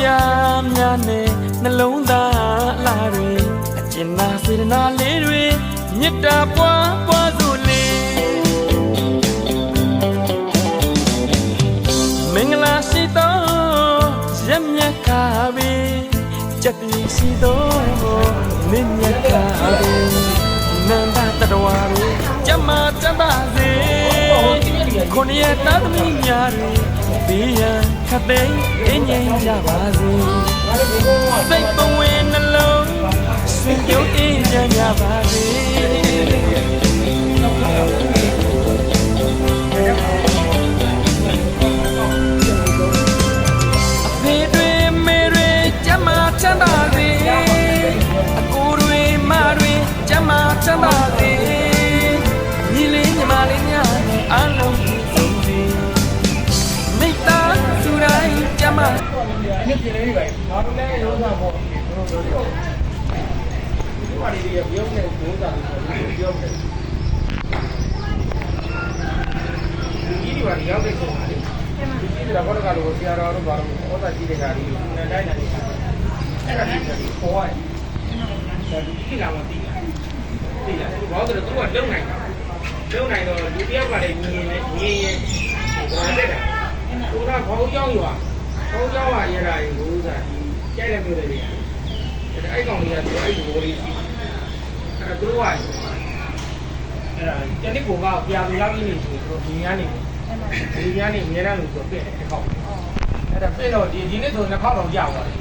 များနဲ့နှလုံးသားအလားတွေအကျဉ်းနာစေတနာလေးတွေမေတ္တာပွားပွားစို့လေမင်္ဂလာရှိသောရက်မြတ်ကားပဲကြက်တီရှိသောမင်းမြတ်ကားပဲနန္ဒတတော်ဝါတွေကျမတတ်ပါစေခုနှစ်ရက်သားသမီးများတွေဘေးရန်ခတ်သိမ်းအင်းငိမ့်ကြပါစေစိတ်ပဝေနှလုံးဆွေပြုံးအေးချမ်းကြပါစေအဖေတွေမေတွေကျမချမ်းသာစေအကိုတွေမတွေကျမချမ်းသာစေညီလေးညီမလေးများအားလုံးဆုံးစေမိသားစုတိုင်းကျမနေ့ပြင်လေးပဲငါတို့လည်းရောစားဖို့တို့တို့တို့ဒီပါလေးတွေရုပ်နဲ့ဒုစားလို့ပြောတယ်ဒီဒီပါရောက်တဲ့ပုံမှာလေဒီကဘောကလို့ဆရာတော်တို့ဘာလို့ဟောတာကြည့်တဲ့ခါလေးနဲ့တိုင်းနိုင်နေတာအဲ့ဒါကြီးပေါ်ရတယ်ဒီလာမသိလားသိလားဘာလို့လဲသူကလုံနိုင်တာလုံနိုင်တော့လူတယောက်ကလည်းမြင်ရင်ဘာလဲတာသူကခေါင်းကြောင်းရွာခေါင်းကြောင်းရရတာရေလို့ဆိုတာဒီကြိုက်တဲ့မျိုးတွေအဲ့ကောင်ကြီးကသူအဲ့ဒီဘောလေးရှိအဲ့ဒါသူကအဲ့ဒါတနည်းကောပြာပြရောက်နေတယ်ဆိုတော့ဒီများနေအများနဲ့အများနဲ့လို့ဆိုပြည့်တယ်တစ်ခေါက်အဲ့ဒါပြည့်တော့ဒီနေ့ဆိုနှစ်ခေါက်တော့ကြာသွားတယ်